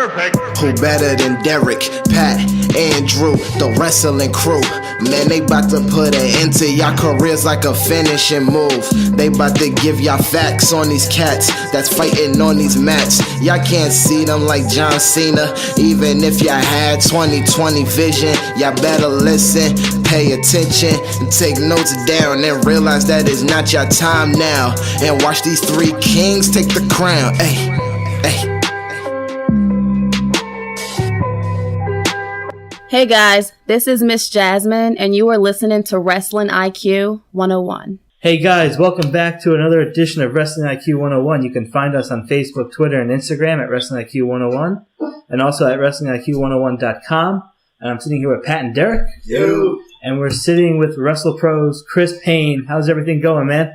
Perfect. Who better than Derek, Pat, Andrew, the wrestling crew? Man, they bout to put an end to y'all careers like a finishing move. They bout to give y'all facts on these cats that's fighting on these mats. Y'all can't see them like John Cena. Even if y'all had 20/20 vision, y'all better listen, pay attention, and take notes down and realize that it's not your time now. And watch these three kings take the crown. Hey, hey. Hey guys, this is Miss Jasmine, and you are listening to Wrestling IQ 101. Hey guys, welcome back to another edition of Wrestling IQ 101. You can find us on Facebook, Twitter, and Instagram at Wrestling IQ 101, and also at WrestlingIQ101.com. And I'm sitting here with Pat and Derek. Yo. And we're sitting with WrestlePro's Chris Payne. How's everything going, man?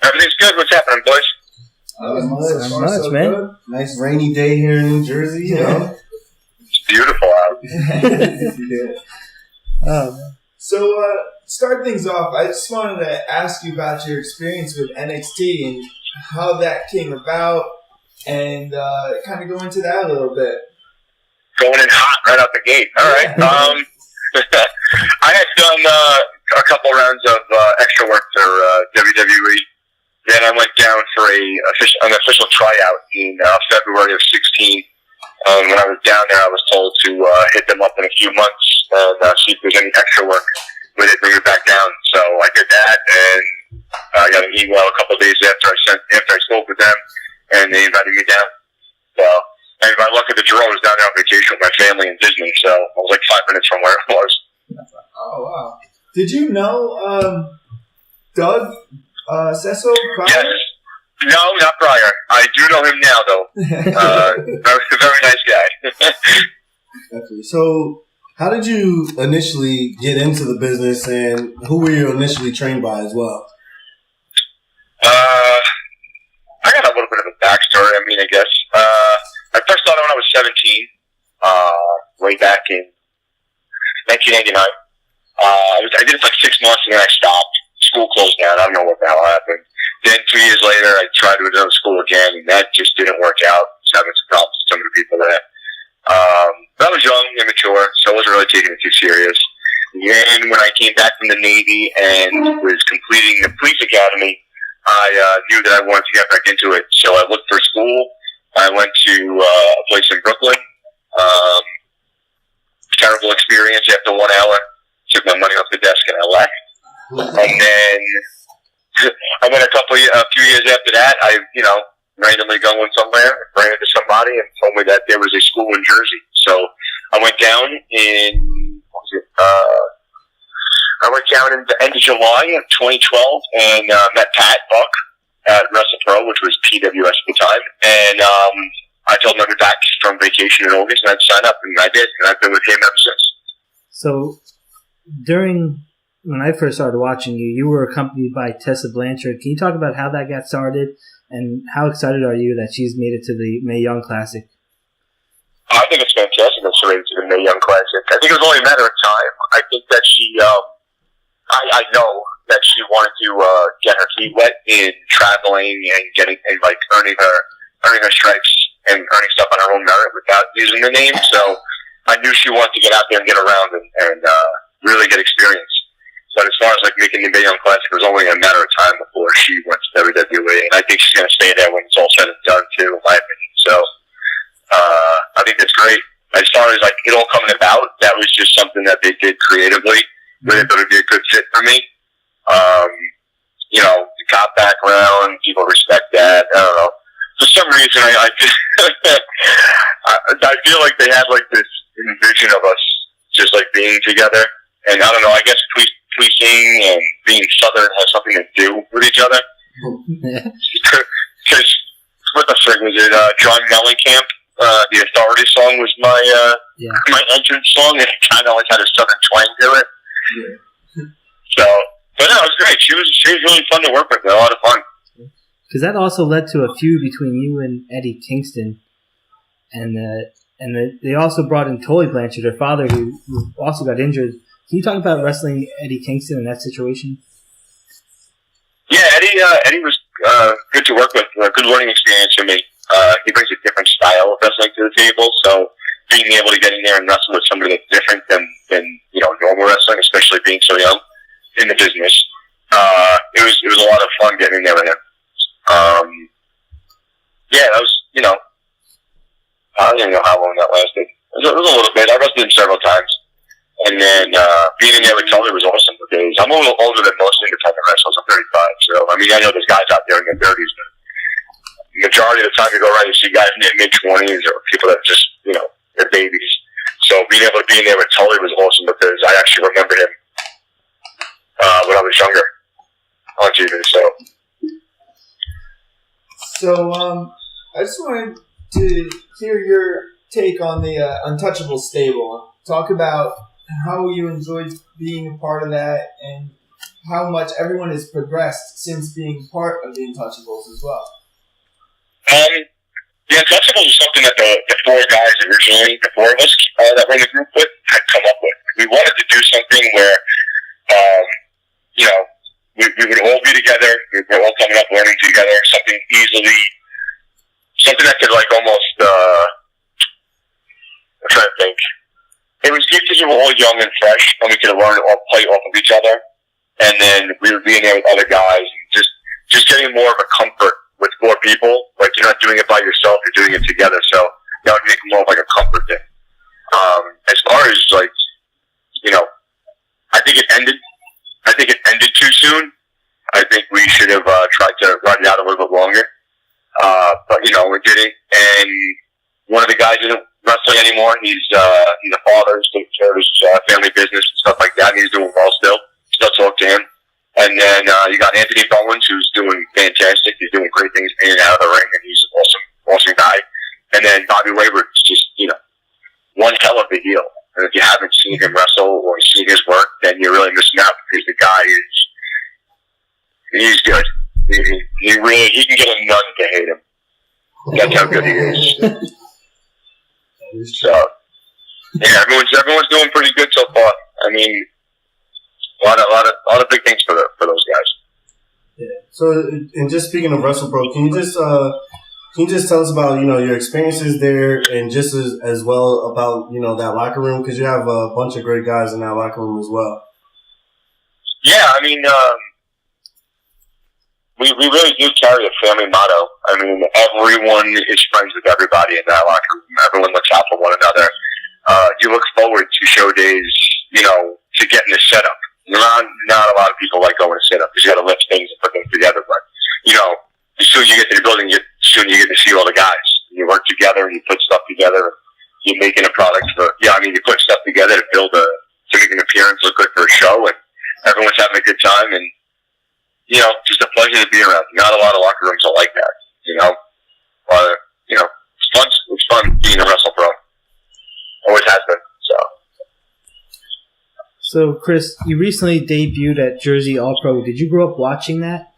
Everything's good. What's happening, boys? Not much, man. Good. Nice rainy day here in New Jersey, you know. It's beautiful out. Yeah. Oh, man. So, start things off, I just wanted to ask you about your experience with NXT and how that came about, and kind of go into that a little bit. Going in hot right out the gate. All right. I had done a couple rounds of extra work for WWE. Then I went down for an official tryout in February of 16. When I was down there, I was told to hit them up in a few months and see if there's any extra work with it, bring it back down. So I did that, and I got an email a couple of days after I spoke with them, and they invited me down. So, and by luck of the draw, I was down there on vacation with my family in Disney, so I was like 5 minutes from where I was. Oh, wow. Did you know Doug Sesso? Yes. No, not prior. I do know him now, though. Very nice guy. Definitely. So, how did you initially get into the business, and who were you initially trained by as well? I got a little bit of a backstory, I guess. I first started when I was 17, way back in 1989. I did it for like 6 months, and then I stopped. School closed down. I don't know what the hell happened. Then 2 years later, I tried to go to school again, and that just didn't work out. I was having some problems with some of the people there. But I was young, immature, so I wasn't really taking it too serious. Then when I came back from the Navy and was completing the police academy, I knew that I wanted to get back into it. So I looked for school. I went to a place in Brooklyn. Terrible experience after 1 hour. Took my money off the desk and I left. And then a few years after that, I, randomly going somewhere, ran into somebody and told me that there was a school in Jersey. So I went down in the end of July of 2012 and met Pat Buck at WrestlePro, which was PWS at the time. And I told him I'd be back from vacation in August and I'd sign up, and I did. And I've been with him ever since. So, when I first started watching you, you were accompanied by Tessa Blanchard. Can you talk about how that got started, and how excited are you that she's made it to the Mae Young Classic? I think it's fantastic that she made it to the Mae Young Classic. I think it was only a matter of time. I think that she, I know that she wanted to get her feet wet in traveling and earning her stripes and earning stuff on her own merit without using the name. So I knew she wanted to get out there and get around and really get experience. But as far as making the Mae Young Classic, it was only a matter of time before she went to WWE, and I think she's going to stay there when it's all said and done too, in my opinion. So I think that's great. As far as it all coming about, that was just something that they did creatively. Really thought it'd be a good fit for me. The cop background, people respect that. I don't know. For some reason, I feel like they had this vision of us just being together, and I don't know. I guess policing and being Southern has something to do with each other. Because what the frig was it? John Mellencamp, the Authority song was my entrance song, and it kind of had a Southern twang to it. Yeah. So, but no, it was great. She was really fun to work with. A lot of fun. Because that also led to a feud between you and Eddie Kingston, and they also brought in Tully Blanchard, her father, who also got injured. Can you talk about wrestling Eddie Kingston in that situation? Yeah, Eddie was good to work with. A good learning experience for me. He brings a different style of wrestling to the table. So being able to get in there and wrestle with somebody that's different than normal wrestling, especially being so young in the business, it was a lot of fun getting in there with him. Yeah, that was I don't even know how long that lasted. It was a little bit. I wrestled him several times. And then being in there with Tully was awesome because I'm a little older than most independent wrestlers. I'm 35. So, I mean, I know there's guys out there in their 30s, but the majority of the time you go around, you see guys in their mid-20s or people that just, they're babies. So being able to be in there with Tully was awesome because I actually remember him when I was younger on TV. So, I just wanted to hear your take on the Untouchable stable. Talk about how you enjoyed being a part of that and how much everyone has progressed since being part of the Untouchables as well. The Untouchables is something that the four guys originally, the four of us that were in the group with, had come up with. We wanted to do something where, we would all be together, we were all coming up learning together, something that could like almost, I'm trying to think. It was good because we were all young and fresh, and we could learn or play off of each other. And then we would be in there with other guys, and just getting more of a comfort with four people. Like you're not doing it by yourself; you're doing it together. So that would make it more of like a comfort thing. As far as like, I think it ended. I think it ended too soon. I think we should have tried to run it out a little bit longer. But we didn't. And one of the guys isn't wrestling anymore. He's a father. He's taking care of his family business and stuff like that. And he's doing well still. Still talk to him. And then you got Anthony Bowens, who's doing fantastic. He's doing great things in and out of the ring, and he's an awesome guy. And then Bobby Wayward's just one hell of a heel. And if you haven't seen him wrestle or seen his work, then you're really missing out because the guy he's good. He can get a nun to hate him. That's how good he is. So, yeah, everyone's doing pretty good so far. I mean, a lot of big things for those guys. Yeah. So, and just speaking of WrestlePro, can you just tell us about your experiences there, and just as well about that locker room, because you have a bunch of great guys in that locker room as well. Yeah, I mean, we really do carry a family motto. I mean, everyone is friends with everybody in that locker room. Everyone looks out for one another. You look forward to show days, to getting the setup. Not a lot of people like going to setup because you got to lift things and put things together. But as soon as you get to the building, soon you get to see all the guys. You work together and you put stuff together. You're making a product you put stuff together to make an appearance look good for a show, and everyone's having a good time. And just a pleasure to be around. Not a lot of locker rooms are like that. It's fun being a WrestlePro. Always has been. So, Chris, you recently debuted at Jersey All Pro. Did you grow up watching that?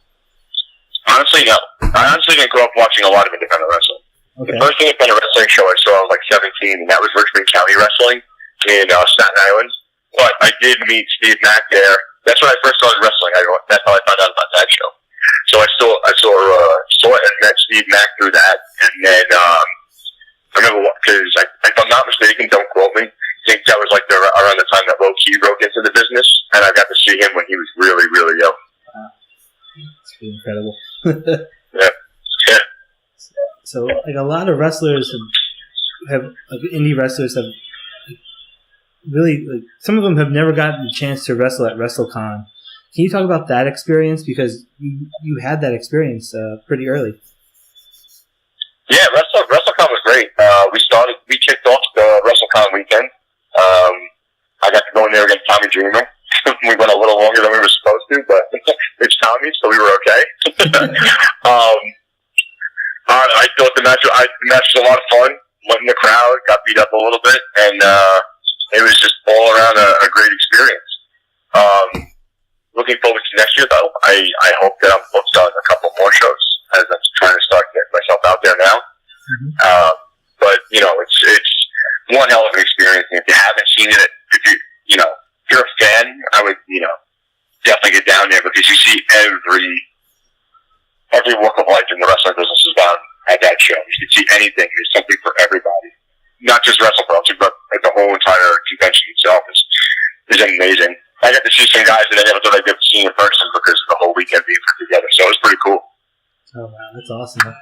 Honestly, no. I honestly didn't grow up watching a lot of independent wrestling. Okay. The first independent wrestling show I saw, I was like 17, and that was Richmond County Wrestling in Staten Island. But I did meet Steve Mack there. That's when I first started wrestling. That's how I found out about that show. So I saw it and met Steve Mack through that. And then I remember, because if I'm not mistaken, don't quote me, I think that was like around the time that Low Key broke into the business, and I got to see him when he was really, really young. Wow. It's incredible. Yeah. So, like, a lot of wrestlers indie wrestlers have really, some of them have never gotten the chance to wrestle at WrestleCon. Can you talk about that experience? Because you had that experience pretty early. Yeah, WrestleCon was great. We kicked off the WrestleCon weekend. I got to go in there against Tommy Dreamer. We went a little longer than we were supposed to, but it's Tommy, so we were okay. I thought the match was a lot of fun. Went in the crowd, got beat up a little bit, and it was just all around a great experience. Looking forward to next year, though. I hope that I'm booked on a couple more shows as I'm trying to start getting myself out there now. Mm-hmm. But it's one hell of an experience. And if you haven't seen it, if you're a fan, I would definitely get down there because you see every walk of life in the wrestling business is at that show. You could see anything. There's something for everybody. Not just WrestlePro, but the whole entire convention itself is amazing. I got to see some guys that I never thought I'd ever seen in person because of the whole weekend being put together. So it was pretty cool. Oh wow, that's awesome.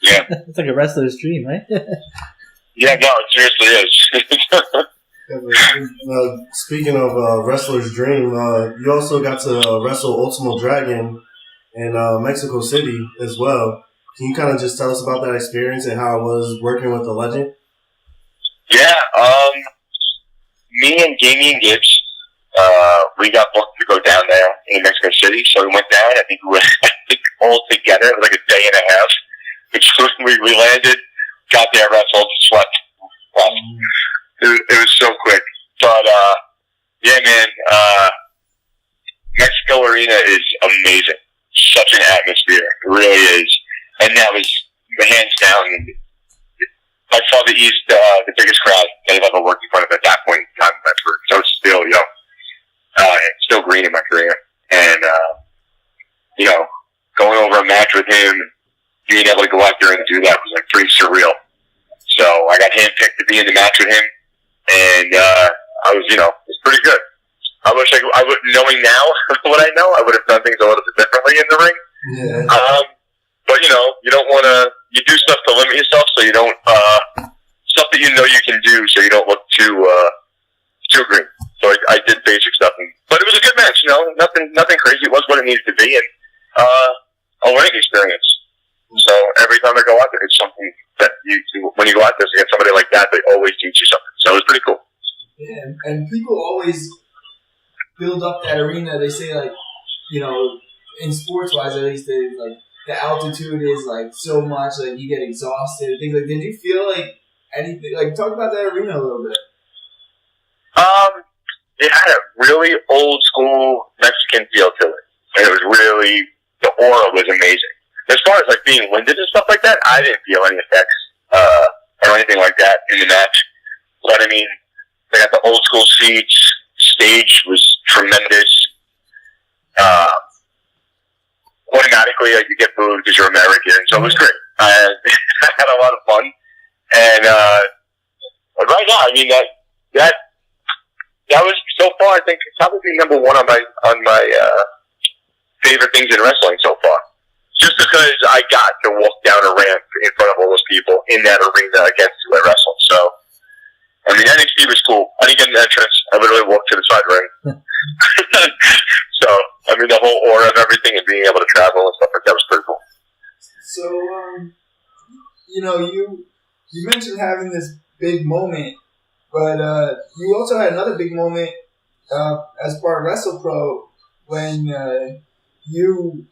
Yeah. It's like a wrestler's dream, right? Yeah, no, it seriously is. Speaking of wrestler's dream, you also got to wrestle Ultimo Dragon in Mexico City as well. Can you kind of just tell us about that experience and how it was working with the legend? Yeah, me and Damian Gibbs, we got booked to go down there in Mexico City, so we went down. I think we were all together. It was like a day and a half. We landed, got there, wrestled, slept. It was so quick. But, yeah, man, Mexico Arena is amazing. Such an atmosphere. It really is. And that was, hands down, I saw the biggest crowd that I've ever worked in front of at that point in time in my career. So it's still, still green in my career. And, going over a match with him, being able to go out there and do that was like pretty surreal. So I got handpicked to be in the match with him. And, I was, it's pretty good. I wish I would, knowing now what I know, I would have done things a little bit differently in the ring. Yeah. But, you don't want to, you do stuff to limit yourself so you don't, stuff that you know you can do so you don't look too green. So I did basic stuff. But it was a good match, nothing crazy. It was what it needed to be. And, a learning experience. So every time I go out there, it's something that when you go out there, so you get somebody like that, they always teach you something. So it was pretty cool. Yeah, and people always build up that arena. They say, like, in sports-wise, at least, like, the altitude is, like, so much, like, you get exhausted. Things like, did you feel like anything, like, talk about that arena a little bit. It had a really old-school Mexican feel to it. And it was really, the aura was amazing. As far as, like, being winded and stuff like that, I didn't feel any effects, or anything like that in the match. But, I mean, they got the old-school seats. Stage was tremendous. Automatically, you get booed because you're American, so it was great. I had a lot of fun. And, right now, I mean, that was, so far, I think, probably number one on my favorite things in wrestling so far. Just because I got to walk down a ramp in front of all those people in that arena against who I wrestled. So, I mean, NXT was cool. I didn't get an entrance. I literally walked to the side ring. So, I mean, the whole aura of everything and being able to travel and stuff like that was pretty cool. So, you mentioned having this big moment, but you also had another big moment as part of WrestlePro when you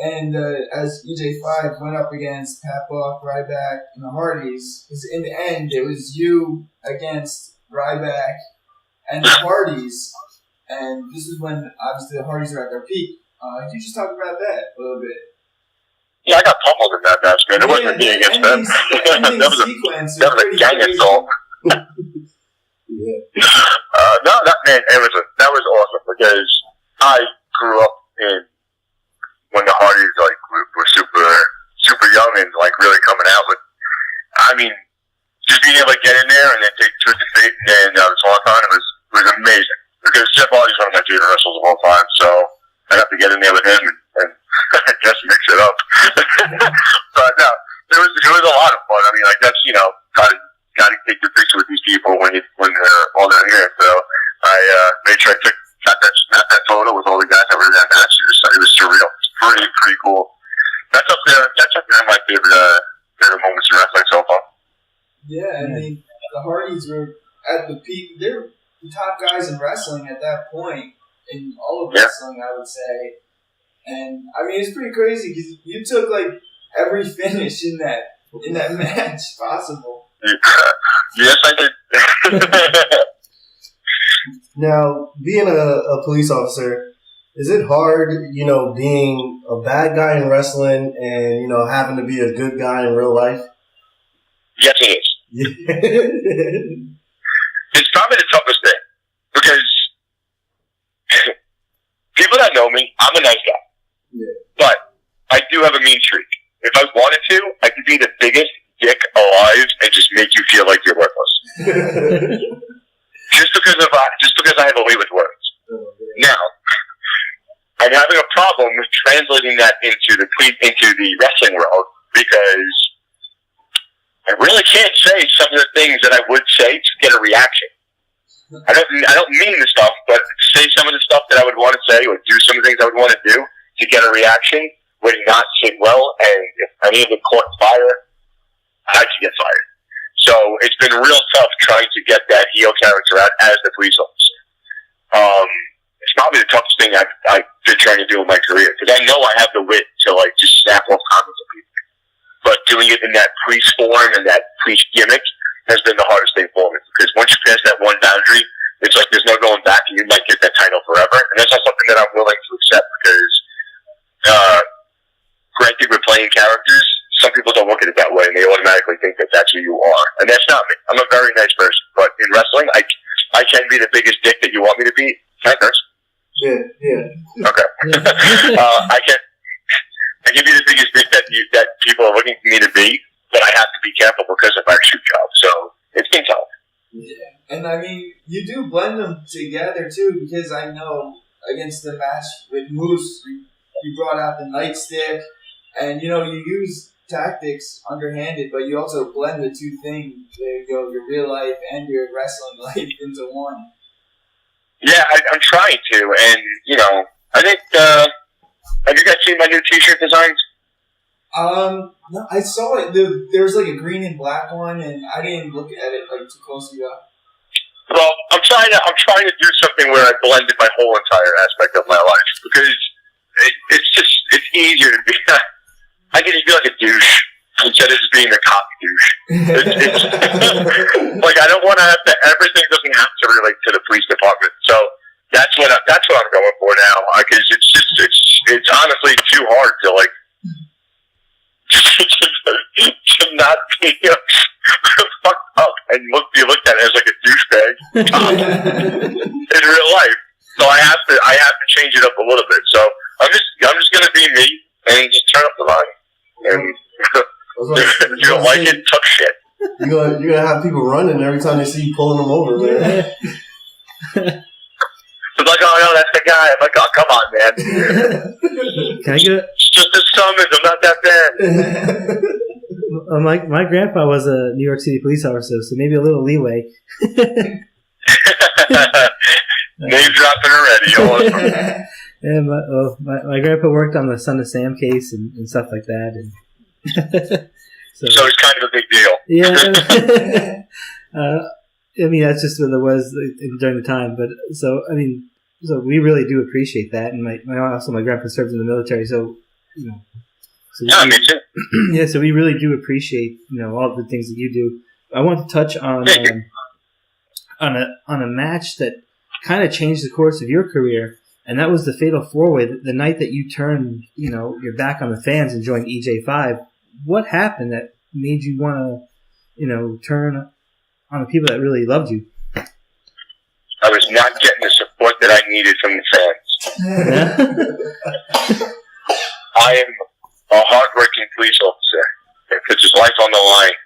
and as EJ5 went up against Pat Buck, Ryback, and the Hardys. Because in the end, it was you against Ryback and the Hardys. And this is when, obviously, the Hardys are at their peak. Can you just talk about that a little bit? Yeah, I got pummeled in that match, man. It wasn't me against them. That was a gang assault. No, that was awesome because I grew up when the Hardys were super young and really coming out with. I mean, just being able to get in there and then take the Twisted Fate and then the Swanton, it was amazing because Jeff Hardy's one of my favorite wrestlers of all time. So I got to get in there with him and I guess mix it up. But no, it was a lot of fun. I mean, that's gotta take your picture with these people when they're all down here. So I made sure I got that photo with all the guys that were in that match. It was surreal. Pretty cool. That's up there in my favorite moments in wrestling so far. Yeah, I mean, the Hardys were at the peak. They're the top guys in wrestling at that point, in all of wrestling, I would say. And, I mean, it's pretty crazy because you took, every finish in that match possible. Yes, I did. Now, being a police officer, is it hard, being a bad guy in wrestling and, having to be a good guy in real life? Yes, it is. It's probably the toughest thing because people that know me, I'm a nice guy. Yeah. But I do have a mean streak. If I wanted to, I could be the biggest dick alive and just make you feel like you're worthless. just because I have a way with words. Now, I'm having a problem with translating that into the wrestling world because I really can't say some of the things that I would say to get a reaction. I don't mean the stuff, but say some of the stuff that I would want to say or do some of the things I would want to do to get a reaction would not sit well, and if any of them caught fire, I could get fired. So it's been real tough trying to get that heel character out as the police officer. It's probably the toughest thing I've been trying to do in my career, because I know I have the wit to like just snap off comments at people. But doing it in that police form and that police gimmick has been the hardest thing for me, because once you pass that one boundary, it's like there's no going back, and you might get that title forever. And that's not something that I'm willing to accept, because granted, we're playing characters. Some people don't look at it that way, and they automatically think that that's who you are. And that's not me. I'm a very nice person. But in wrestling, I can be the biggest dick that you want me to be. Can I curse? Yeah. Okay. I can be the biggest dick that people are looking for me to be, but I have to be careful because of our shoot job. So it's been tough. Yeah. And I mean, you do blend them together too, because I know against the match with Moose, you brought out the nightstick, and you use tactics underhanded, but you also blend the two things. There you go, your real life and your wrestling life into one. Yeah, I'm trying to, and I think. Have you guys seen my new T-shirt designs? No, I saw it. There was like a green and black one, and I didn't look at it like too closely. Well, I'm trying to do something where I blended my whole entire aspect of my life, because it's easier to be. I can just be like a douche instead of just being a cop douche. It's like I don't want to have to. Everything doesn't have to relate to the police department. So that's what I'm going for now. Because it's honestly too hard to like to not be fucked up and be looked at as like a douchebag in real life. So I have to change it up a little bit. So I'm just gonna be me and just turn up the volume. And if you don't like it, tough shit. You're gonna have people running every time they see you pulling them over, man. It's like, oh no, that's the guy. I'm like, oh come on, man. Can I get it? It's just a summons. I'm not that bad. My grandpa was a New York City police officer, so maybe a little leeway. Name dropping already. Awesome. Yeah, my grandpa worked on the Son of Sam case and stuff like that, and so it's kind of a big deal. Yeah. I mean, that's just what it was during the time. But so we really do appreciate that. And my grandpa served in the military, so So yeah, me too. Yeah, so we really do appreciate all the things that you do. I want to touch on a match that kind of changed the course of your career, and that was the Fatal 4-Way. The night that you turned your back on the fans and joined EJ5. What happened that made you want to turn on the people that really loved you? I was not getting the support that I needed from the fans. I am a hard-working police officer that puts his life on the line,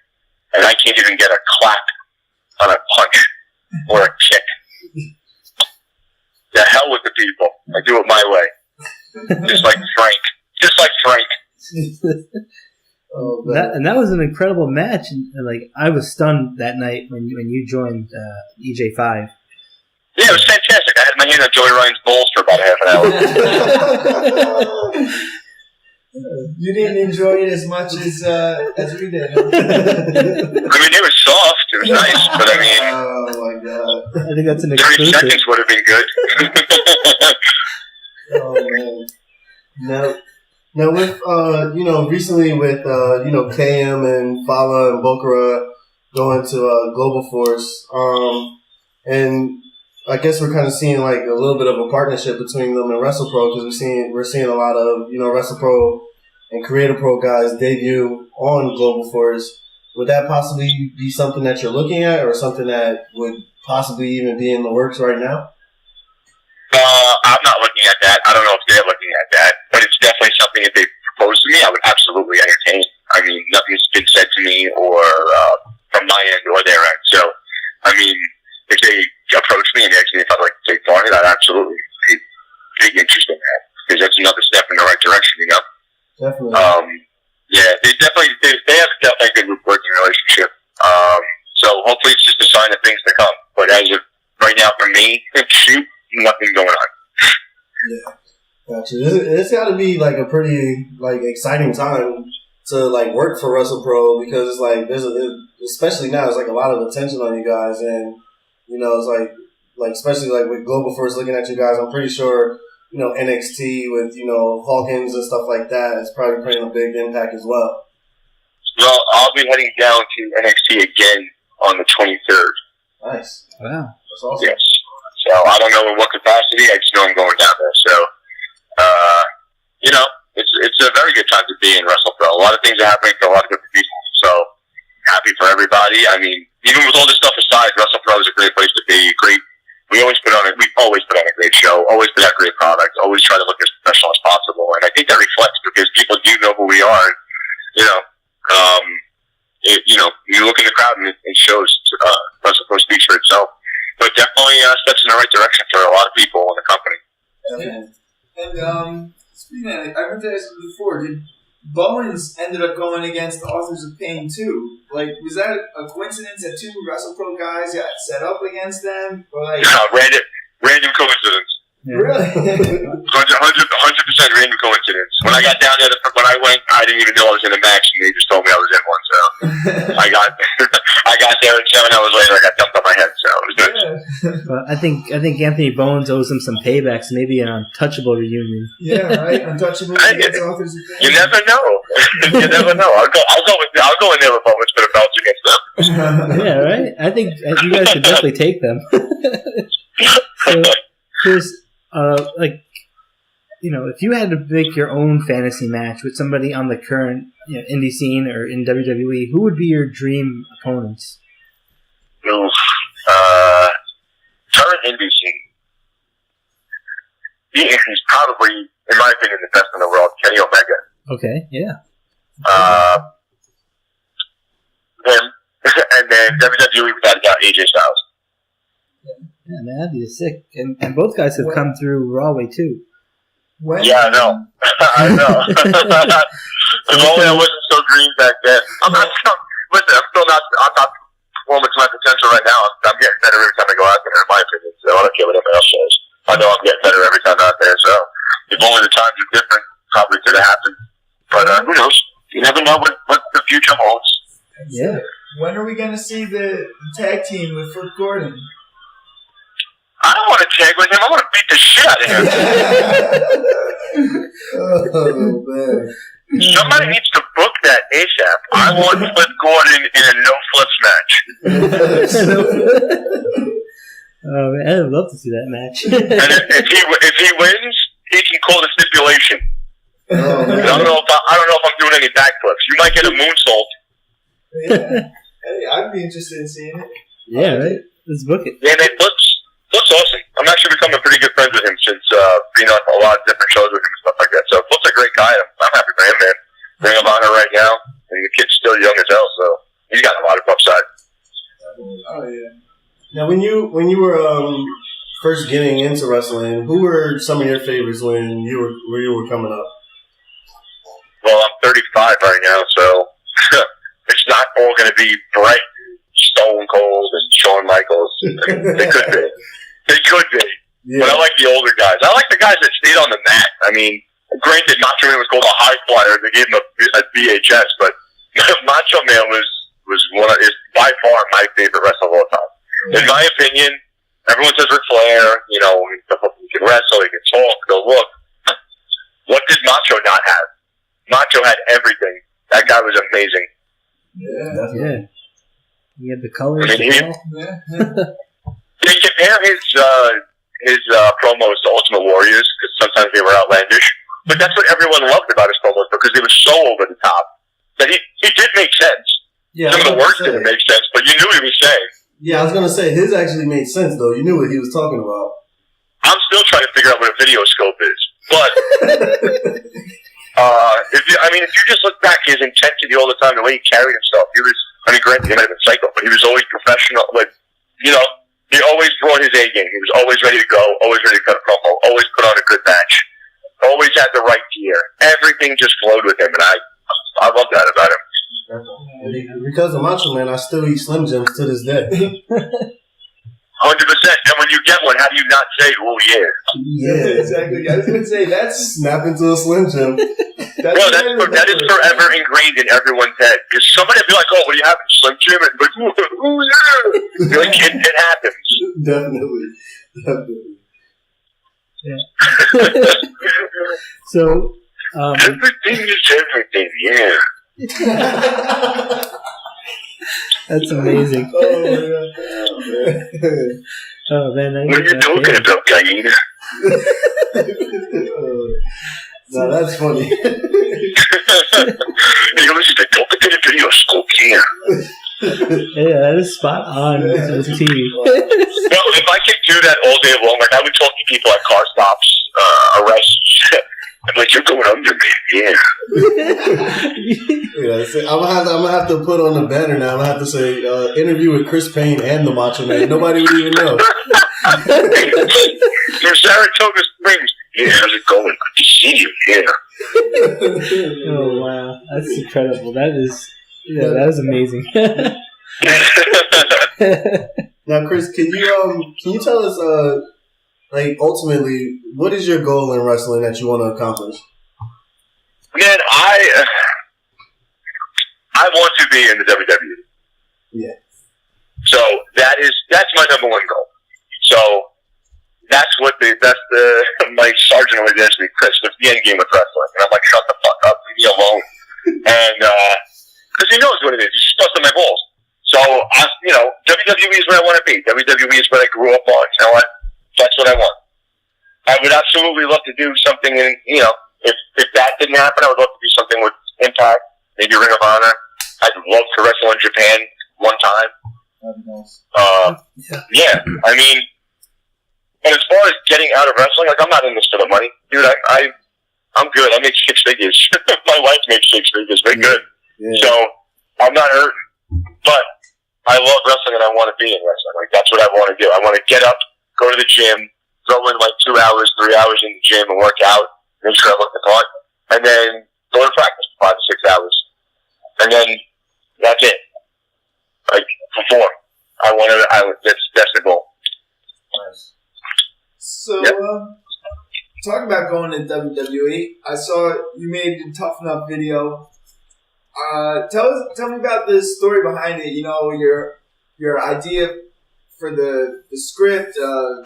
and I can't even get a clap on a punch or a kick. The hell with the people. I do it my way. Just like Frank. Oh, that was an incredible match, and I was stunned that night when you joined EJ5. Yeah, it was fantastic. I had my hand on Joey Ryan's balls for about half an hour. You didn't enjoy it as much as we did. Huh? I mean, it was soft. It was nice, but I mean, oh my god! I think that's an 30 exclusive. seconds would have been good. Oh man! Now with recently with KM and Fala and Bokara going to Global Force, and I guess we're kind of seeing like a little bit of a partnership between them and WrestlePro, because we're seeing a lot of WrestlePro and Creator Pro guys debut on Global Force. Would that possibly be something that you're looking at, or something that would possibly even be in the works right now? I'm not looking at that. I don't know if they're looking at that, but it's definitely something if they propose to me, I would absolutely entertain. I mean, nothing's been said to me or from my end or their end. So, I mean, if they approach me and ask me if I'd like to take part in it, I'd absolutely be interested in that, because that's another step in the right direction, you know? Definitely. Yeah, they have definitely a good working relationship. So hopefully it's just a sign of things to come. But as of right now, for me, shoot, nothing going on. Yeah, gotcha. It's got to be like a pretty like exciting time to like work for WrestlePro, because it's like especially now, there's like a lot of attention on you guys, and you know, it's like especially like with Global Force looking at you guys, I'm pretty sure, you know, NXT with, you know, Hawkins and stuff like that is probably playing a big impact as well. Well, I'll be heading down to NXT again on the 23rd. Nice. Wow. That's awesome. Yes. So I don't know in what capacity. I just know I'm going down there. So, you know, it's a very good time to be in WrestlePro. A lot of things are happening for a lot of good people. So happy for everybody. I mean, even with all this stuff aside, WrestlePro is a great place to be. We always put on a great show. Always put out great product. Always try to look as professional as possible. And I think that reflects because people do know who we are. And, you know, you look in the crowd and it shows. WrestlePro speaks for itself. But definitely steps in the right direction for a lot of people in the company. And speaking of, I meant to ask you before, did Bowens ended up going against the Authors of Payne too? Like, was that a coincidence that two WrestlePro guys got set up against them? Or like, random coincidence. Yeah. Really? 100% random coincidence. When I got down there, when I went, I didn't even know I was in a match, and they just told me I was in one. So I got there, and 7 hours later, I got dumped on my head. So it was good. Yeah. Well, I think Anthony Bowens owes him some paybacks, maybe an Untouchable reunion. Yeah, right. Untouchable against Authors of Payne. You never know. You never know. I'll go in there with Bowens for the belts against them. Yeah, right. I think you guys could definitely take them. So here's if you had to make your own fantasy match with somebody on the current indie scene or in WWE, who would be your dream opponents? Current indie scene. He's probably, in my opinion, the best in the world. Kenny Omega. Okay, yeah. Him, and then WWE without a doubt, AJ Styles. Yeah, man, that'd be sick. And both guys have come through Rawway too. Yeah, I know. I know. If only I wasn't so green back then. I'm not performing to my potential right now. I'm getting better every time I go out there, in my opinion. So I don't care what anybody else says. I know I'm getting better every time out there. So if only the times are different, probably could have happened. But who knows? You never know what the future holds. Yeah. When are we going to see the tag team with Flip Gordon? I don't want to tag with him. I want to beat the shit out of him. Oh, man. Somebody needs to book that ASAP. I want Flip Gordon in a no-flips match. Oh, man, I'd love to see that match. And if he wins, he can call the stipulation. Oh, man. I don't know if I'm doing any backflips. You might get a moonsault. Yeah. Hey, I'd be interested in seeing it. Yeah, right? Let's book it. Yeah, man, Flip's awesome. I'm actually becoming pretty good friends with him since being on a lot of different shows with him and stuff like that. So Flip's a great guy. I'm happy for him, man. Ring of Honor right now, and the kid's still young as hell, so he's got a lot of upside. Oh yeah. Now, when you were first getting into wrestling, who were some of your favorites when you were coming up? Well, I'm 35 right now, so it's not all going to be bright, Stone Cold, and Shawn Michaels. They could be. They could be. Yeah. But I like the older guys. I like the guys that stayed on the mat. I mean, granted, Macho Man was called a high flyer. They gave him a VHS, but Macho Man is by far my favorite wrestler of all time. In my opinion, everyone says Ric Flair, he can wrestle, he can talk, he'll look. What did Macho not have? Macho had everything. That guy was amazing. Yeah. He had the colors. I mean, they compare his promos to Ultimate Warriors because sometimes they were outlandish. But that's what everyone loved about his promos because they were so over the top that he did make sense. Yeah, some of the words didn't make sense, but you knew what he was saying. Yeah, I was gonna say his actually made sense though. You knew what he was talking about. I'm still trying to figure out what a video scope is, but If you just look back, his intensity all the time, the way he carried himself, granted, he might have been psycho, but he was always professional. Like, he always brought his A game. He was always ready to go, always ready to cut a promo, always put on a good match, always had the right gear. Everything just flowed with him, and I love that about him. Because of Macho Man, I still eat Slim Jims to this day. 100%. And when you get one, how do you not say, "Oh yeah"? Yeah, exactly. I was going to say that's snap into a Slim Jim. That is forever ingrained in everyone's head. Because somebody will be like, "Oh, what do you have? Slim Jim?" And like, "Oh yeah." You're like, it happens. Definitely. Yeah. So everything is everything. Yeah. That's amazing. Oh man. What are you talking about, Payne? No, that's funny. You listen to Don't Get a Video Scope here. Yeah, that is spot on to the T. No, if I could do that all day long, like I would talk to people at car stops, arrests. I'm like, "You're going under me." Yeah. So I'm gonna have to put on the banner now. I'm gonna have to say interview with Chris Payne and the Macho Man. Nobody would even know. From Saratoga Springs. Yeah, how's it going? Good to see you. Yeah. Oh wow, that's incredible. That is amazing. Now, Chris, can you tell us ultimately, what is your goal in wrestling that you want to accomplish? Man, I want to be in the WWE. Yeah. So that's my number one goal. So that's my sergeant always asks me, "Chris, what's the end game with wrestling?" And I'm like, "Shut the fuck up, leave me alone." And because he knows what it is, he's just busting my balls. So WWE is where I want to be. WWE is what I grew up on. You know what? That's what I want. I would absolutely love to do something in, if that didn't happen, I would love to do something with Impact, maybe Ring of Honor. I'd love to wrestle in Japan one time. that'd be nice. Yeah, I mean, and as far as getting out of wrestling, like, I'm not in this for the money. Dude, I'm good. I make six figures. My wife makes six figures. We're good. Yeah. So, I'm not hurting. But I love wrestling and I want to be in wrestling. Like, that's what I want to do. I want to get up, go to the gym, throw in like 2 hours, 3 hours in the gym and work out, make sure I look the part, and then go to practice for 5 to 6 hours. And then that's it. Like, perform. That's the goal. Nice. So, talking about going to WWE, I saw you made the Tough Enough video. Tell me about the story behind it. Your idea for the script, the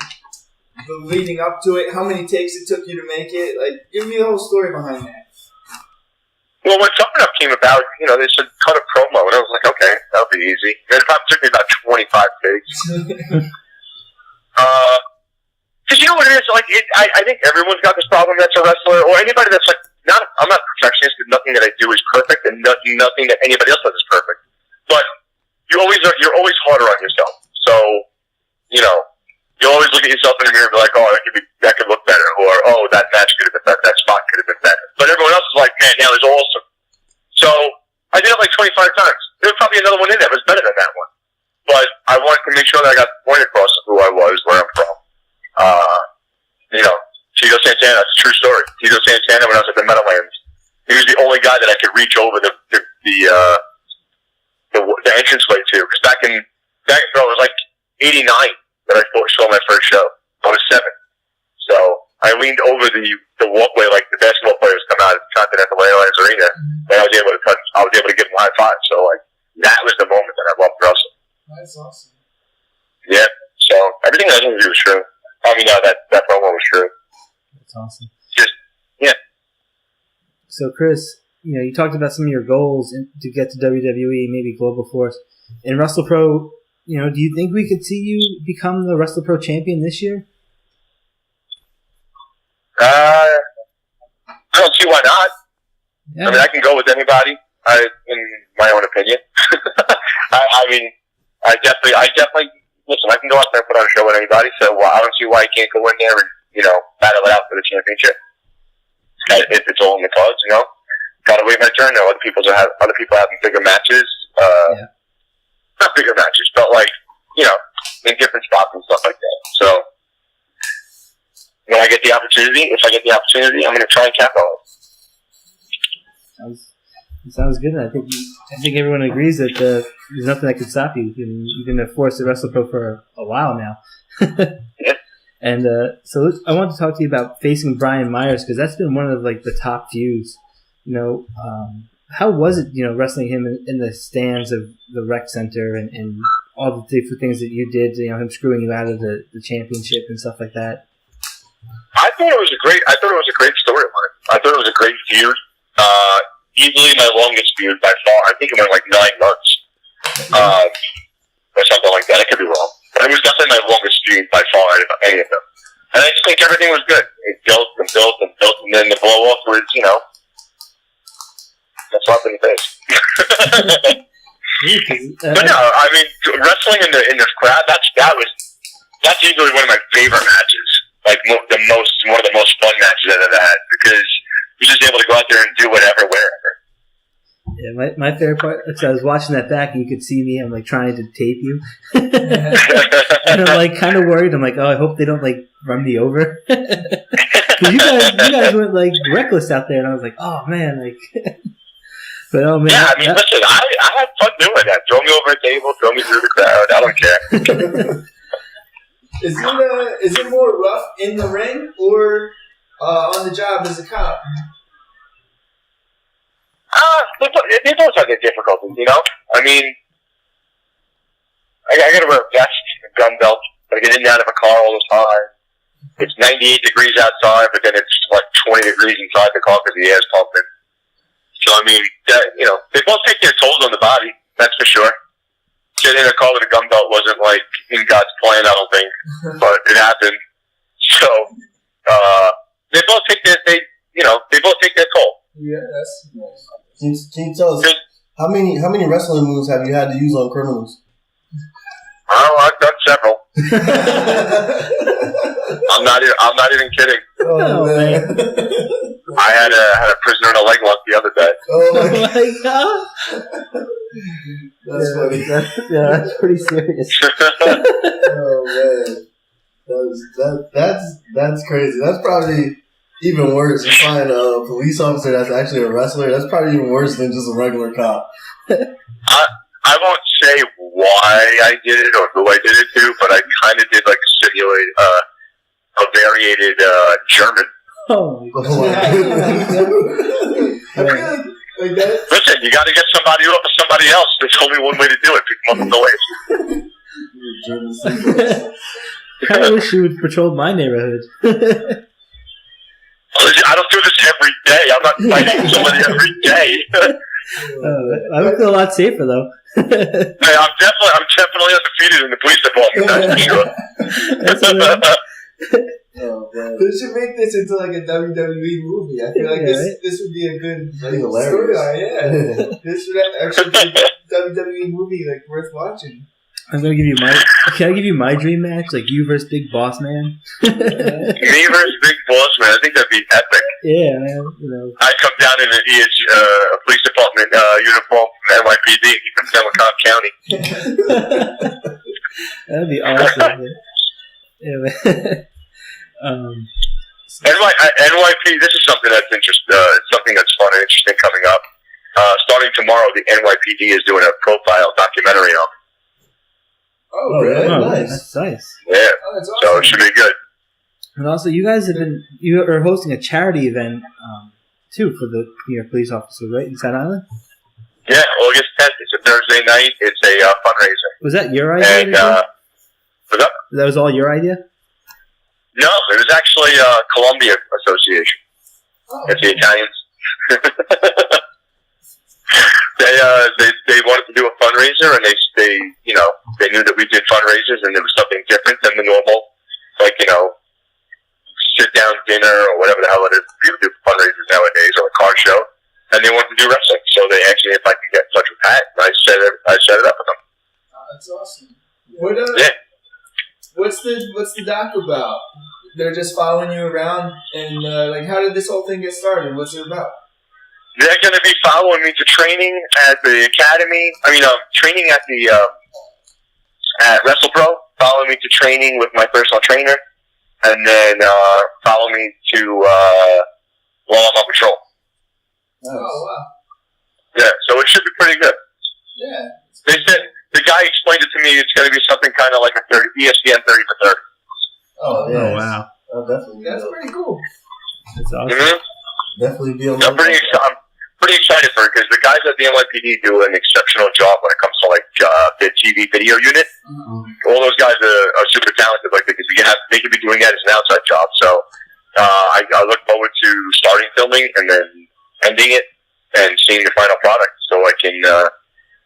leading up to it. How many takes it took you to make it? Like, give me the whole story behind that. Well, when Tough Enough came about, they said cut a promo, and I was like, okay, that'll be easy. And it probably took me about 25 takes. Because you know what it is? Like, I think everyone's got this problem that's a wrestler, or anybody that's like, I'm not a perfectionist, because nothing that I do is perfect, and nothing that anybody else does is perfect. But you're always harder on yourself. So, you always look at yourself in the mirror and be like, oh, that could look better, or oh, that match could have been better, that spot could have been better. But everyone else is like, man, that was awesome. So I did it like 25 times. There was probably another one in there that was better than that one. But I wanted to make sure that I got the point across of who I was, where I'm from. Tito Santana, that's a true story. Tito Santana, when I was at the Meadowlands, he was the only guy that I could reach over the entranceway to. Because back it was like 89 that I saw my first show. I was 7. So I leaned over the walkway like the basketball players come out of the Continental Airlines Arena, and I was able to give him a high five. So like that was the moment that I loved wrestling. That's awesome. Yeah. So everything I did was true. I mean, that promo was true. That's awesome. Yeah. So Chris, you talked about some of your goals to get to WWE, maybe Global Force. In WrestlePro, do you think we could see you become the WrestlePro champion this year? I don't see why not. Yeah. I mean, I can go with anybody, in my own opinion. I definitely, listen, I can go out there and put on a show with anybody, so I don't see why I can't go in there and, battle it out for the championship. It's all in the cards, you know. Gotta wait my turn. Now other people having bigger matches. Not bigger matches, but like, you know, in different spots and stuff like that. So when I get the opportunity, if I get the opportunity, I'm gonna try and capitalize. Sounds good. I think everyone agrees that there's nothing that can stop you. You've been forced to WrestlePro for a while now. Yeah. And so I want to talk to you about facing Brian Myers, because that's been one of like the top feuds. You know, how was it, you know, wrestling him in the stands of the rec center and all the different things that you did, you know, him screwing you out of the championship and stuff like that? I thought it was a great storyline. I thought it was a great feud. Easily my longest feud by far. I think it went like 9 months. Or something like that. I could be wrong. But it was definitely my longest feud by far out of any of them. And I just think everything was good. It built and built and built, and then the blow off was, you know, that's slap in the face. But no, I mean, wrestling in the crowd, that's easily one of my favorite matches. Like one of the most fun matches I've ever had, because you're just able to go out there and do whatever, wherever. Yeah, my favorite part, so I was watching that back and you could see me, I'm like trying to tape you. And I'm like kind of worried. I'm like, oh, I hope they don't like run me over. Because you guys went like reckless out there, and I was like, oh man, like. But oh man. Yeah, I mean, listen, I had fun doing that. Throw me over a table, throw me through the crowd. I don't care. Is it more rough in the ring or on the job as a cop? They both have their difficulties, you know? I mean, I gotta wear a vest, a gun belt, I get in and out of a car all the time. It's 98 degrees outside, but then it's like 20 degrees inside the car because the air's pumping. So, I mean, you know, they both take their tolls on the body, that's for sure. Getting in a car with a gun belt wasn't like in God's plan, I don't think, but it happened. So, they both take their toll. Yeah, that's nice. Can you tell us how many wrestling moves have you had to use on criminals? Oh, I've done several. I'm not even kidding. Oh man! I had a prisoner in a leg lock the other day. Oh my god! That's funny. That's pretty serious. Oh man, that's crazy. That's probably even worse. You find a police officer that's actually a wrestler. That's probably even worse than just a regular cop. I won't say why I did it or who I did it to, but I kind of did like a variated German. Oh my god. Listen, you got to get somebody off of somebody else. There's only one way to do it. Pick them up in the waist. I wish you would patrol my neighborhood. I don't do this every day. I'm not fighting somebody every day. I would feel a lot safer though. Hey, I'm definitely undefeated in the police department. That's for sure. Oh, they should make this into like a WWE movie. I feel like this would be a good storyline. Yeah, this should actually be a WWE movie like worth watching. I'm gonna give you Can I give you my dream match? Like you versus Big Boss Man. Me versus Big Boss Man. I think that'd be epic. Yeah, man. You know. I come down in a police department uniform from NYPD. He comes down with Cobb County. That'd be awesome. Yeah, NYPD. This is something that's something that's fun and interesting coming up. Starting tomorrow, the NYPD is doing a profile documentary on. Oh, really? Oh, nice. That's nice. Yeah. Oh, that's awesome. So it should be good. And also, you guys you are hosting a charity event too for the New York police officers, right, in Staten Island? Yeah, August 10th. It's a Thursday night. It's a fundraiser. Was that your idea? And what's up? That was all your idea? No, it was actually Columbia Association. Oh, it's the Italians. They wanted to do a fundraiser, and they knew that we did fundraisers, and it was something different than the normal, like, sit down dinner or whatever the hell it is people do fundraisers nowadays, or a car show, and they wanted to do wrestling. So they actually, if I could get in touch with Pat, and I set it up with them. Oh, that's awesome. What's the doc about? they're just following you around, and like, how did this whole thing get started? What's it about? They're going to be following me to training at the academy. Training at the at WrestlePro. Following me to training with my personal trainer, and then follow me to while I'm on patrol. Nice. Oh wow! Yeah, so it should be pretty good. Yeah. They said the guy explained it to me. It's going to be something kind of like a ESPN 30 for 30. Oh yeah! Oh wow! Oh, definitely. That's pretty cool. That's awesome. Mm-hmm. Definitely be a I'm pretty excited for it because the guys at the NYPD do an exceptional job when it comes to like the TV video unit. Mm-hmm. All those guys are super talented. Like they could be doing that as an outside job. So I look forward to starting filming and then ending it and seeing the final product. So I can,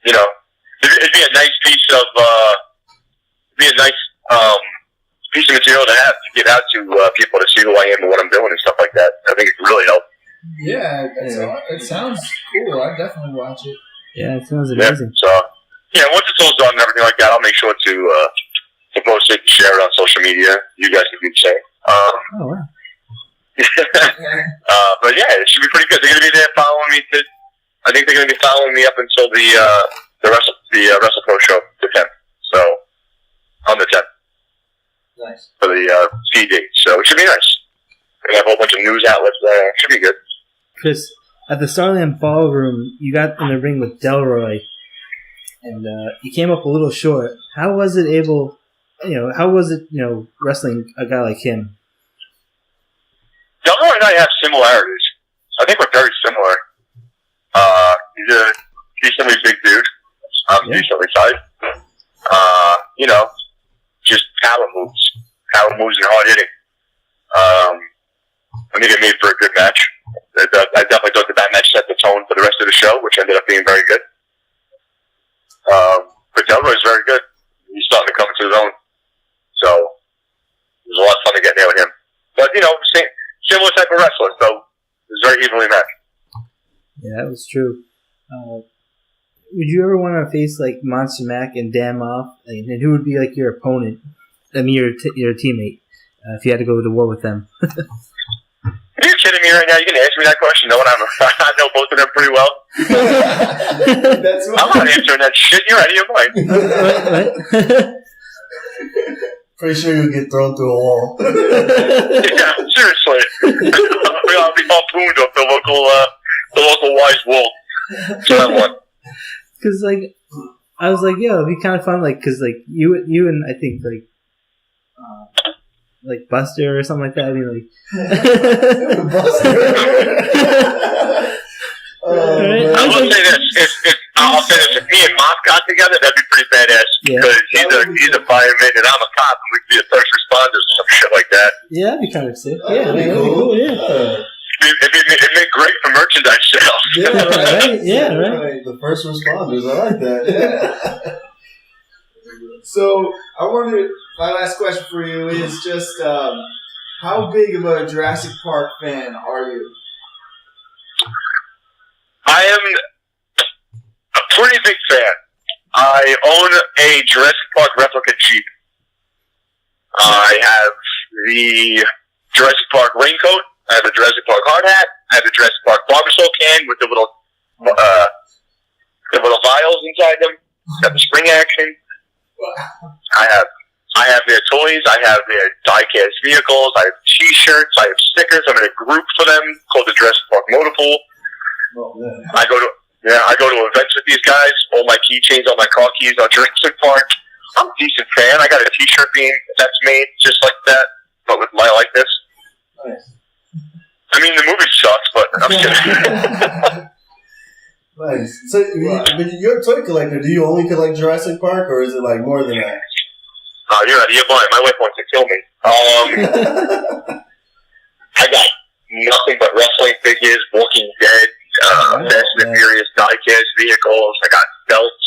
it'd be a nice piece of piece of material to have to get out to people to see who I am and what I'm doing and stuff like that. I think it could really help. Yeah, it sounds cool. I'd definitely watch it. Yeah, it sounds amazing. Yeah, so, once it's all done and everything like that, I'll make sure to post it and share it on social media. You guys can do the same. Oh, wow. But yeah, it should be pretty good. They're going to be there following me. I think they're going to be following me up until the WrestlePro show, the 10th. So, on the 10th. Nice. For the CD. So, it should be nice. We have a whole bunch of news outlets there. It should be good. Chris, at the Starland Ballroom, you got in the ring with Delroy, and you came up a little short. How was it wrestling a guy like him? Delroy and I have similarities. I think we're very similar. He's a decently big dude. I'm decently sized. Just power moves and hard hitting. I think it made for a good match. I definitely thought that match set the tone for the rest of the show, which ended up being very good. But Delroy's very good. He's starting to come into his own. So, it was a lot of fun to get there with him. But, similar type of wrestler, so it was very evenly matched. Yeah, that was true. Would you ever want to face, like, Monster Mac and Dan Moff? And who would be, like, your opponent? I mean, your teammate, if you had to go to war with them. Are you kidding me right now? You can ask me that question. I know both of them pretty well. I'm not answering that shit. You're out of your mind. Pretty sure you'll get thrown through a wall. Yeah, seriously. I'll be harpooned off the local wise wall. So that one. Because, like, I was like, it'd be kind of fun, like, because, like, you and I think, like Buster or something like that. I mean, like Buster. I'll say this. If me and Mom got together, that'd be pretty badass. Because he's a fireman and I'm a cop, and we could be a first responders or some shit like that. Yeah, that'd be kind of sick. That'd be cool. Yeah. It'd make great for merchandise sales. Yeah, right. Yeah, right. The first responders, I like that. Yeah. So, my last question for you is just, how big of a Jurassic Park fan are you? I am a pretty big fan. I own a Jurassic Park replica Jeep. I have the Jurassic Park raincoat. I have the Jurassic Park hard hat. I have the Jurassic Park barbasol can with the little vials inside them. Got the spring action. I have their toys. I have their die-cast vehicles. I have T-shirts. I have stickers. I'm in a group for them called the Jurassic Park Motor Pool. Oh, man. I go to events with these guys. All my keychains, all my car keys are Jurassic Park. I'm a decent fan. I got a T-shirt that's made just like that, but with my likeness. Nice. I mean, the movie sucks, but I'm kidding. Nice. So, but you're a toy collector. Do you only collect Jurassic Park, or is it like more than that? You're out of your mind. My wife wants to kill me. I got nothing but wrestling figures, Walking Dead, Fast and the Furious diecast vehicles. I got belts,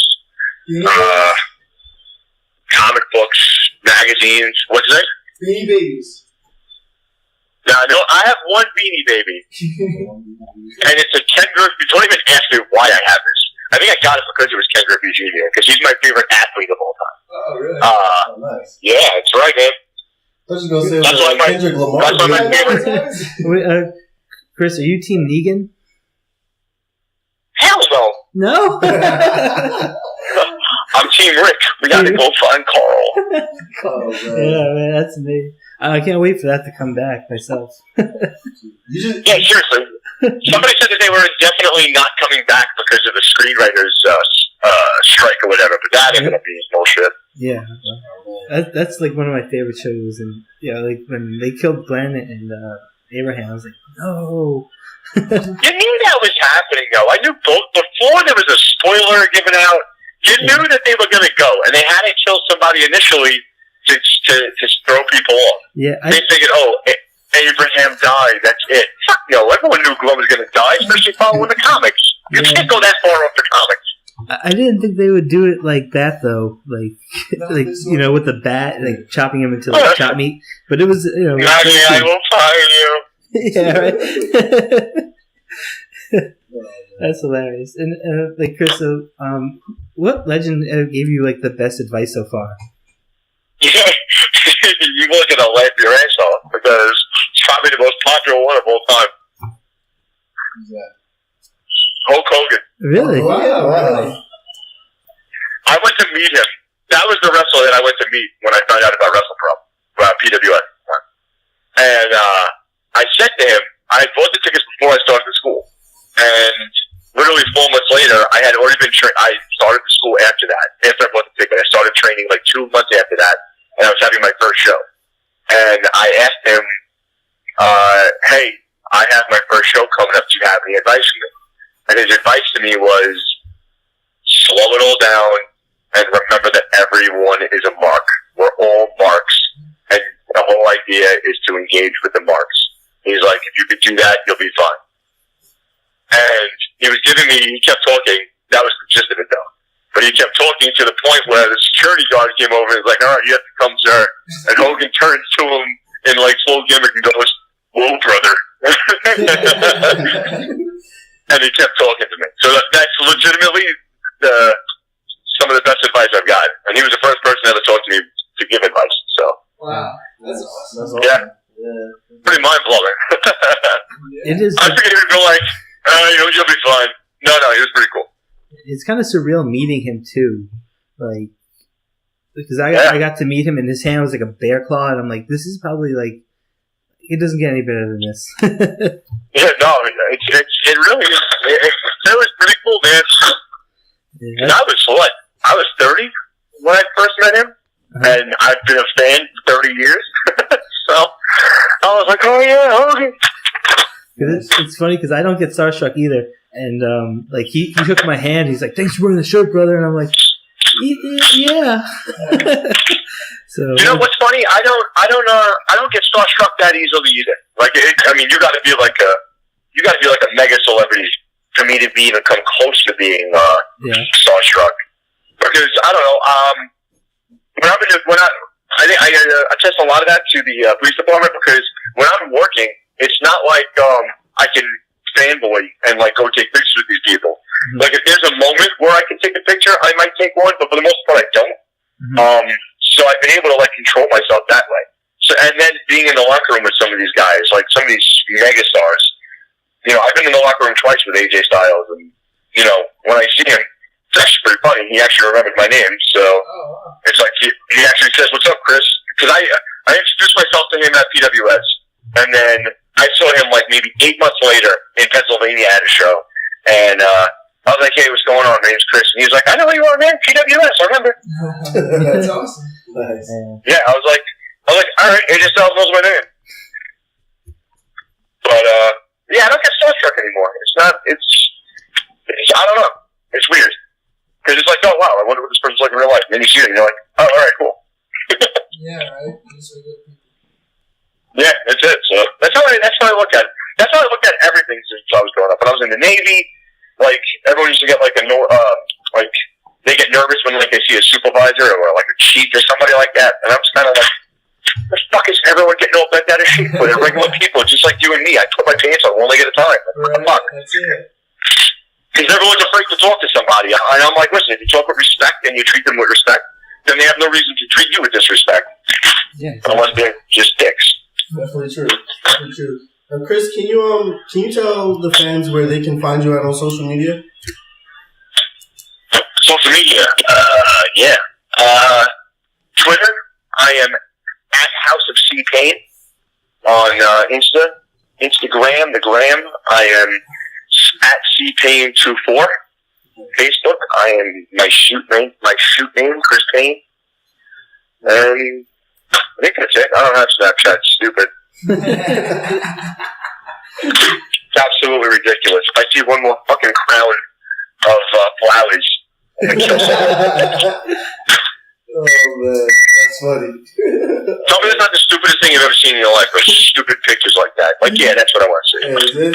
comic books, magazines. What's it? Beanie Babies. No, I have one Beanie Baby, and it's a Ken Griffey. Don't even ask me why I have this. I think I got it because it was Ken Griffey Jr., because he's my favorite athlete of all time. Oh, really? Nice. Yeah, that's right, man. was just gonna say That's why Kendrick Lamar. that's why my favorite. Wait, Chris, are you Team Negan? Hell no. No. I'm Team Rick. We gotta go find Carl. Oh, man. Yeah, man, that's me. I can't wait for that to come back myself. You just, Yeah, seriously. Somebody said that they were definitely not coming back because of the screenwriters' strike or whatever, but that ended up being bullshit. Yeah, that's like one of my favorite shows, and like when they killed Glenn and Abraham, I was like, no. You knew that was happening, though. I knew both before there was a spoiler given out. You knew that they were going to go, and they had to kill somebody initially to throw people off. Yeah, They figured, Abraham died. That's it. Fuck no. Everyone knew Glenn was going to die, especially following the comics. You can't go that far off the comics. I didn't think they would do it like that though, like with the bat, like chopping him into like chopped meat. But it was, I will find you. Yeah, right. That's hilarious. And like Chris, what legend gave you like the best advice so far? You look at a laugh your ass off because it's probably the most popular one of all time. Who's that? Hulk Hogan. Really? Wow. I went to meet him. That was the wrestler that I went to meet when I found out about WrestlePro, PWS. And I said to him, I had bought the tickets before I started the school. And literally 4 months later, I had already been I started the school after that. After I bought the ticket, I started training like 2 months after that. And I was having my first show. And I asked him, hey, I have my first show coming up. Do you have any advice for me? And his advice to me was, slow it all down and remember that everyone is a mark. We're all marks. And the whole idea is to engage with the marks. He's like, if you could do that, you'll be fine. And he was giving me, he kept talking. That was the gist of it, though. But he kept talking to the point where the security guard came over and was like, all right, you have to come, sir. And Hogan turns to him in like full gimmick and goes, whoa, brother. And he kept talking to me. So that's legitimately some of the best advice I've got. And he was the first person that ever talked to me to give advice. So Wow, that's awesome. That's awesome. Yeah. Pretty mind-blowing. It is. I figured he would go like, you'll be fine. No, he was pretty cool. It's kind of surreal meeting him too, like because I got to meet him and his hand was like a bear claw, and I'm like, this is probably like it doesn't get any better than this. Yeah, no, it really is. It was pretty cool, man. Yeah. And I was 30 when I first met him, and I've been a fan for 30 years. So I was like, oh yeah, okay. It's funny because I don't get starstruck either, and like he shook my hand. He's like, "Thanks for wearing the shirt, brother," and I'm like, "Yeah." So you know what's funny? I don't get starstruck that easily either. Like, you got to be like a mega celebrity for me to be even come close to being starstruck. Because I don't know. I attest a lot of that to the police department because when I'm working, it's not like I can fanboy and like go take pictures with these people. Mm-hmm. Like if there's a moment where I can take a picture, I might take one, but for the most part I don't. Mm-hmm. So I've been able to like control myself that way. So and then being in the locker room with some of these guys, like some of these mega stars, I've been in the locker room twice with AJ Styles, and when I see him, it's actually pretty funny. He actually remembered my name, so it's like he actually says, "What's up, Chris?" Because I introduced myself to him at PWS, and then I saw him like maybe 8 months later in Pennsylvania at a show, and I was like, "Hey, what's going on? My name's Chris," and he was like, "I know who you are, man. PWS, I remember." That's awesome. Nice. Yeah, I was like, all right, AJ Styles knows my name. But yeah, I don't get starstruck anymore. It's I don't know. It's weird. Because it's like, oh wow, I wonder what this person's like in real life. And then you see it and you're like, oh, alright, cool. Yeah, right? These are good people. Yeah, that's it. So that's how I look at it. That's how I looked at everything since I was growing up. When I was in the Navy, like everyone used to get like like they get nervous when like they see a supervisor or like a chief or somebody like that. And I'm just kinda like, the fuck is everyone getting all bent out of shape with? They're regular people, just like you and me. I put my pants on one leg at a time. What the fuck? That's it. Because everyone's afraid to talk to somebody. And I'm like, listen, if you talk with respect and you treat them with respect, then they have no reason to treat you with disrespect. yeah, exactly. Unless they're just Definitely true. Definitely true. Chris, can you tell the fans where they can find you at on social media? Social media, yeah. Twitter, I am at House of C Payne. On Instagram, the gram, I am at CPayne24. Facebook, I am my shoot name, Chris Payne. And I think that's it. I don't have Snapchat. It's stupid. It's absolutely ridiculous. If I see one more fucking crown of flowers, I'm gonna kill someone. Oh man, that's funny. Tell me that's not the stupidest thing you've ever seen in your life. Like stupid pictures like that. Like, yeah, that's what I want to see.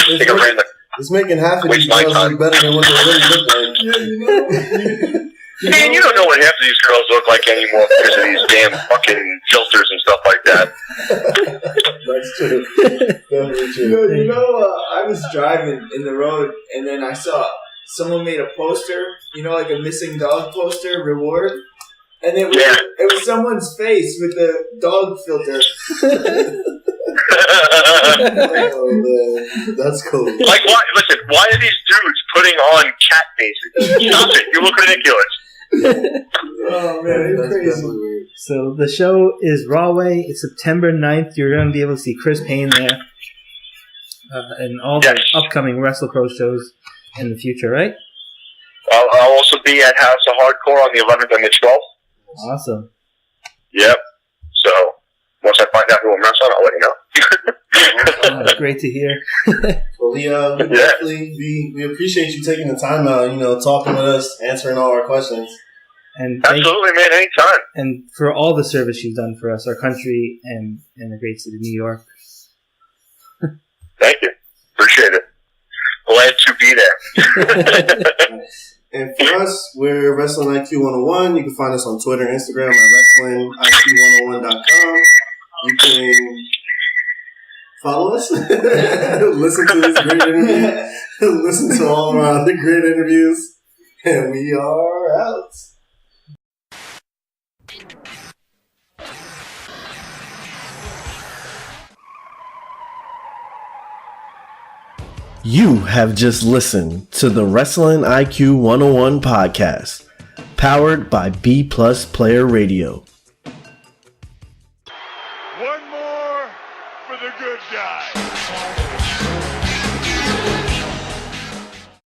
It's making half of these girls look better than what they really look like. Man, you don't know what half of these girls look like anymore because of these damn fucking filters and stuff like that. That's true. Definitely true. I was driving in the road and then I saw someone made a poster, like a missing dog poster, reward. And it was someone's face with the dog filter. Oh man, that's cool. Like, why? Listen, why are these dudes putting on cat faces? Stop it! You look ridiculous. Oh man, it's crazy. Weird. So the show is Rawway. It's September 9th. You're going to be able to see Chris Payne there, and all the upcoming WrestlePro shows in the future, right? I'll also be at House of Hardcore on the 11th and the 12th. Awesome. Yep. So once I find out who I'm wrestling, I'll let you know. That's great to hear. Well, we definitely we appreciate you taking the time out, talking with us, answering all our questions. And absolutely, man, anytime. And for all the service you've done for us, our country, and the great city of New York. Thank you. Appreciate it. Glad to be there. And for us, we're Wrestling IQ 101. You can find us on Twitter, Instagram at WrestlingIQ101.com. You can follow us, listen to this great interview, listen to all of our other great interviews, and we are out. You have just listened to the Wrestling IQ 101 podcast, powered by B Plus Player Radio.